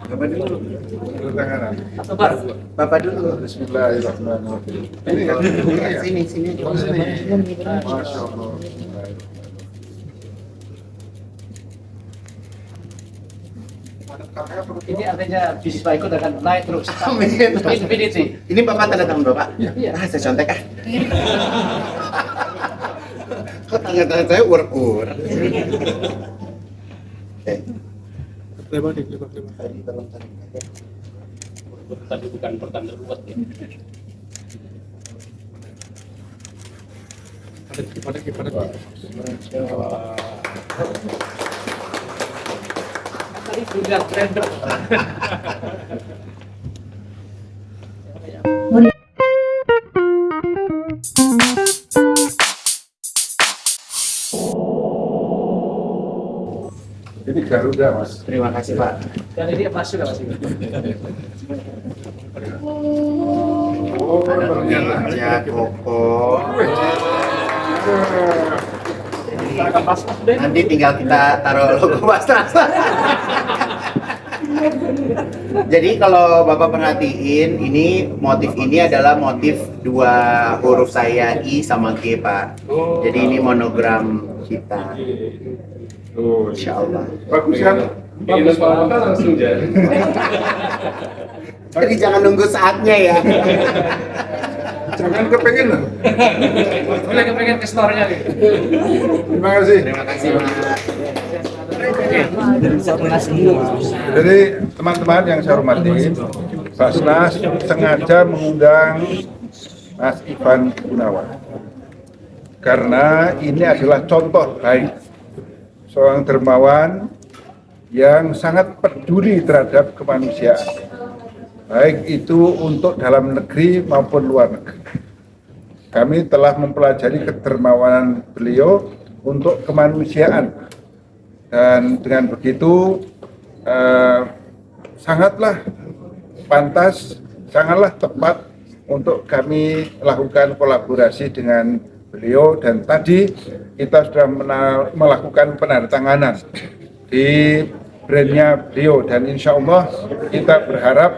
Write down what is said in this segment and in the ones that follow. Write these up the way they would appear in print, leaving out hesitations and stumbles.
Bapak dulu. Tangan. Bapak dulu. Bismillahirrahmanirrahim. Ini kan? Sini. Oh, sini. Masya Allah. Ini artinya bisnis Pak Iko akan naik terus. Amin. Infinity. Ini Bapak tanda tangan Bapak? Iya. Saya contek ah. Kok tangan saya uur-uur? Oke. Lebar. Tadi tolong tarik. Tadi bukan pertanda ruwet ya. Pada. Tadi sudah random. Ini Garuda, Mas. Terima kasih Pak. Dan ini masuk nggak Mas Iko? Oh, ternyata. Ya Koko. Nanti tinggal kita taruh logo Basnas. Jadi kalau Bapak perhatiin, ini motif ini adalah motif dua huruf saya I sama G Pak. Jadi ini monogram kita. Oh, Insya Allah. bagus kan? Bagus Pak, langsung jadi. Jadi jangan nunggu saatnya ya. Jangan kepengen loh. Boleh kepengen ke store-nya nih. Terima kasih. Terima kasih Pak. Jadi teman-teman yang saya hormati, Basnas sengaja mengundang Mas Ivan Gunawan karena ini adalah contoh baik seorang dermawan yang sangat peduli terhadap kemanusiaan, baik itu untuk dalam negeri maupun luar negeri. Kami telah mempelajari kedermawanan beliau untuk kemanusiaan, dan dengan begitu sangatlah pantas, sangatlah tepat untuk kami lakukan kolaborasi dengan beliau. Dan tadi kita sudah melakukan penandatanganan di brandnya beliau, dan insya Allah kita berharap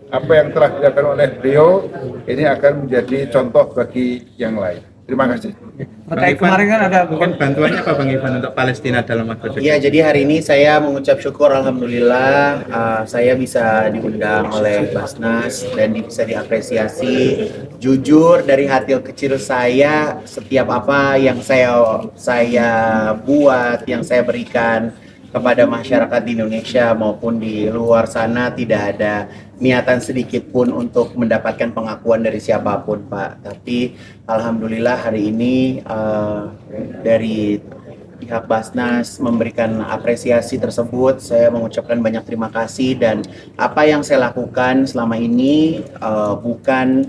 apa yang telah dilakukan oleh beliau ini akan menjadi contoh bagi yang lain. Terima kasih. Terkait kemarin kan ada mungkin bantuannya apa Bang Ivan untuk Palestina dalam waktu dekat? Iya, jadi hari ini saya mengucap syukur, alhamdulillah saya bisa diundang oleh Basnas dan bisa diapresiasi. Jujur dari hati kecil saya, setiap apa yang saya buat, yang saya berikan kepada masyarakat di Indonesia maupun di luar sana, tidak ada niatan sedikit pun untuk mendapatkan pengakuan dari siapapun Pak. Tapi alhamdulillah hari ini dari pihak Basnas memberikan apresiasi tersebut. Saya mengucapkan banyak terima kasih, dan apa yang saya lakukan selama ini bukan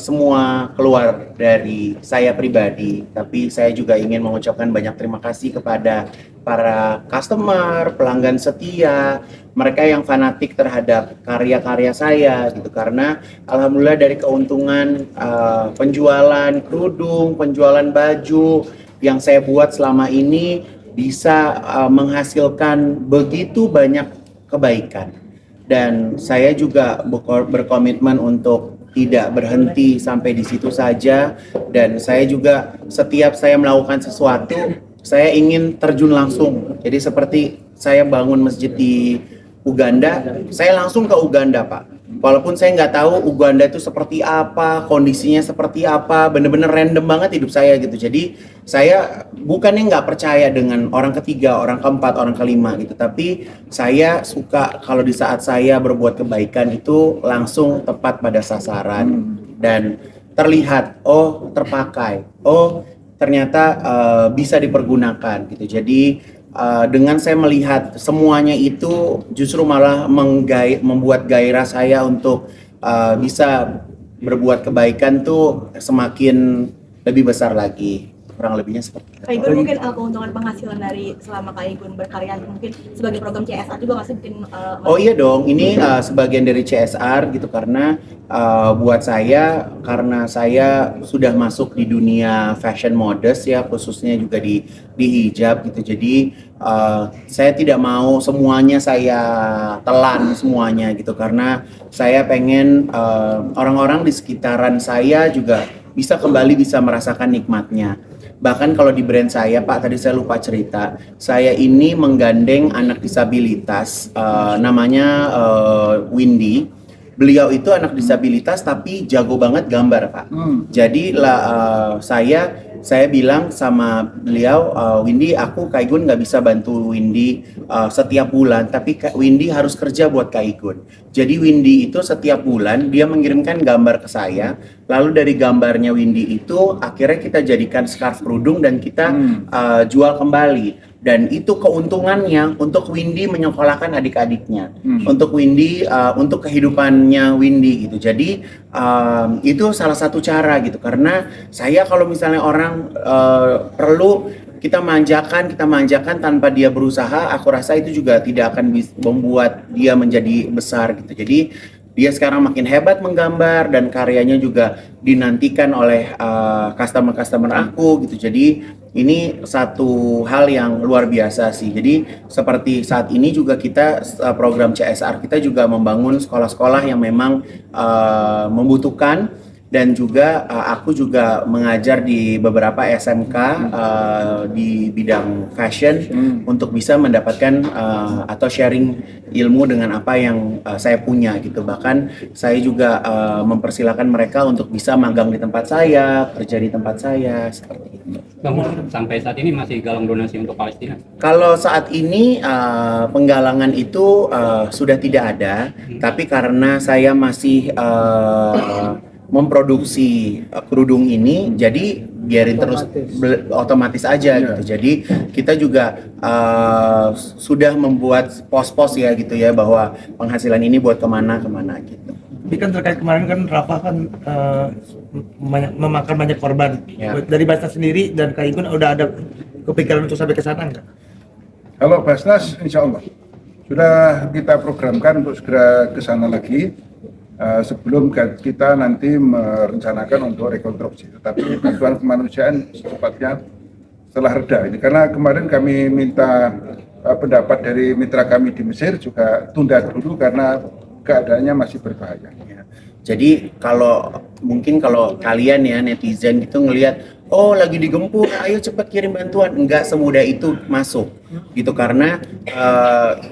semua keluar dari saya pribadi, tapi saya juga ingin mengucapkan banyak terima kasih kepada para customer, pelanggan setia, mereka yang fanatik terhadap karya-karya saya gitu. Karena alhamdulillah dari keuntungan penjualan kerudung, penjualan baju yang saya buat selama ini bisa menghasilkan begitu banyak kebaikan. Dan saya juga berkomitmen untuk tidak berhenti sampai di situ saja, dan saya juga setiap saya melakukan sesuatu saya ingin terjun langsung. Jadi seperti saya bangun masjid di Uganda, saya langsung ke Uganda Pak. Walaupun saya nggak tahu Uganda itu seperti apa, kondisinya seperti apa, bener-bener random banget hidup saya gitu. Jadi saya bukannya nggak percaya dengan orang ketiga, orang keempat, orang kelima gitu, tapi saya suka kalau di saat saya berbuat kebaikan itu langsung tepat pada sasaran dan terlihat, oh terpakai, oh ternyata bisa dipergunakan gitu. Jadi dengan saya melihat semuanya itu justru malah membuat gairah saya untuk bisa berbuat kebaikan tuh semakin lebih besar lagi. kurang lebihnya seperti itu. Kak Igun mungkin keuntungan penghasilan dari selama Kak Igun berkarya mungkin sebagai program CSR juga nggak sih bikin Oh iya dong, ini sebagian dari CSR gitu karena buat saya karena saya sudah masuk di dunia fashion modest ya khususnya juga di hijab gitu. Jadi saya tidak mau semuanya saya telan semuanya gitu karena saya pengen orang-orang di sekitaran saya juga bisa kembali bisa merasakan nikmatnya. Bahkan kalau di brand saya, Pak, tadi saya lupa cerita, saya ini menggandeng anak disabilitas, namanya Windy. Beliau itu anak disabilitas tapi jago banget gambar, Pak. Jadi saya bilang sama beliau, Windy, aku Kak Igun nggak bisa bantu Windy setiap bulan, tapi Windy harus kerja buat Kak Igun. Jadi Windy itu setiap bulan dia mengirimkan gambar ke saya, lalu dari gambarnya Windy itu akhirnya kita jadikan scarf kerudung dan kita jual kembali. Dan itu keuntungannya untuk Windy menyekolahkan adik-adiknya, untuk Windy, untuk kehidupannya Windy gitu. Jadi itu salah satu cara gitu. Karena saya kalau misalnya orang perlu kita manjakan tanpa dia berusaha, aku rasa itu juga tidak akan membuat dia menjadi besar gitu. Jadi dia sekarang makin hebat menggambar dan karyanya juga dinantikan oleh customer-customer aku gitu. Jadi ini satu hal yang luar biasa sih. Jadi seperti saat ini juga kita program CSR kita juga membangun sekolah-sekolah yang memang membutuhkan. Dan juga aku juga mengajar di beberapa SMK di bidang fashion untuk bisa mendapatkan atau sharing ilmu dengan apa yang saya punya gitu. Bahkan saya juga mempersilahkan mereka untuk bisa magang di tempat saya, kerja di tempat saya, seperti itu. Bang, sampai saat ini masih galang donasi untuk Palestina? Kalau saat ini penggalangan itu sudah tidak ada, tapi karena saya masih memproduksi kerudung ini, jadi biarin terus otomatis aja gitu. Jadi kita juga sudah membuat pos-pos ya gitu ya, bahwa penghasilan ini buat kemana gitu. Tapi kan terkait kemarin kan Rafa kan memakan banyak korban. Ya. Dari Basnas sendiri dan Kak Igun udah ada kepikiran untuk sampai ke sana nggak? Kalau Basnas, insya Allah sudah kita programkan untuk segera ke sana lagi sebelum kita nanti merencanakan untuk rekonstruksi. Tetapi bantuan kemanusiaan secepatnya setelah reda ini, karena kemarin kami minta pendapat dari mitra kami di Mesir juga tunda dulu karena keadaannya masih berbahaya. Jadi mungkin kalau kalian ya netizen gitu ngelihat, oh lagi digempur, ayo cepat kirim bantuan, enggak semudah itu masuk gitu. Karena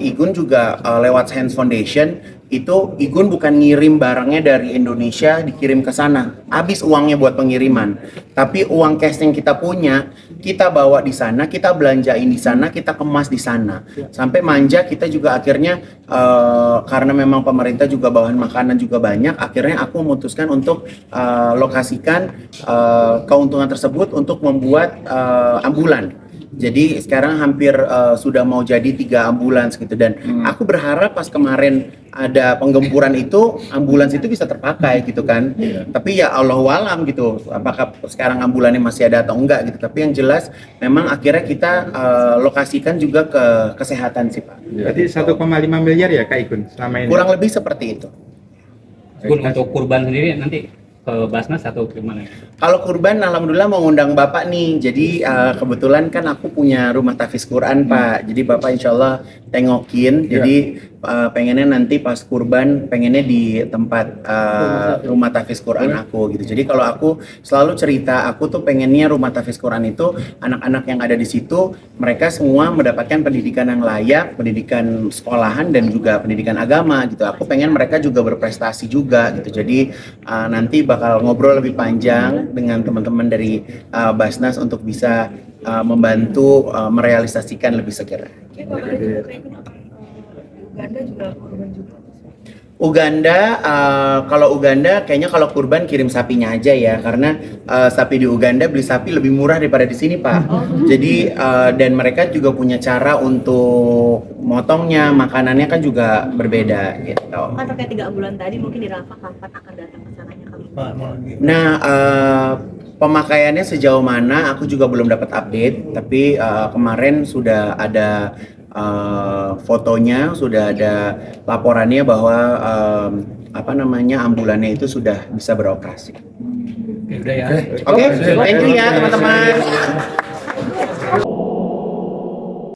Igun juga lewat Hands Foundation itu Igun bukan ngirim barangnya dari Indonesia dikirim ke sana, habis uangnya buat pengiriman. Tapi uang cash yang kita punya, kita bawa di sana, kita belanjain di sana, kita kemas di sana. Sampai manja kita juga akhirnya karena memang pemerintah juga bawahan makanan juga banyak, akhirnya aku memutuskan untuk lokasikan keuntungan tersebut untuk membuat ambulan. Jadi sekarang hampir sudah mau jadi 3 ambulans gitu, dan aku berharap pas kemarin ada penggempuran itu ambulans itu bisa terpakai gitu kan. Tapi ya Allahualam gitu, apakah sekarang ambulannya masih ada atau enggak gitu. Tapi yang jelas memang akhirnya kita lokasikan juga ke kesehatan sih Pak. Berarti 1,5 miliar ya Kak Igun selama ini? Kurang lebih seperti itu. Gun, untuk kurban sendiri nanti ke Basnas atau gimana? Kalau kurban, alhamdulillah mau ngundang Bapak nih. Jadi kebetulan kan aku punya rumah tahfiz Quran Pak. Jadi Bapak insya Allah tengokin. Jadi pengennya nanti pas kurban, pengennya di tempat rumah tahfiz Quran aku gitu. Jadi kalau aku selalu cerita, aku tuh pengennya rumah tahfiz Quran itu anak-anak yang ada di situ, mereka semua mendapatkan pendidikan yang layak, pendidikan sekolahan dan juga pendidikan agama gitu. Aku pengen mereka juga berprestasi juga gitu. Jadi nanti bakal ngobrol lebih panjang dengan teman-teman dari Basnas untuk bisa membantu merealisasikan lebih segera. Uganda juga korban juga. Uganda, kalau Uganda kayaknya kalau kurban kirim sapinya aja ya, karena sapi di Uganda beli sapi lebih murah daripada di sini Pak. Jadi dan mereka juga punya cara untuk motongnya, makanannya kan juga berbeda gitu. Kan terkait 3 bulan tadi mungkin di Rafa kapan akan datang ke sananya kami. Nah, pemakaiannya sejauh mana aku juga belum dapat update, tapi kemarin sudah ada fotonya, sudah ada laporannya bahwa ambulannya itu sudah bisa beroperasi. Udah ya. Oke, thank you ya teman-teman.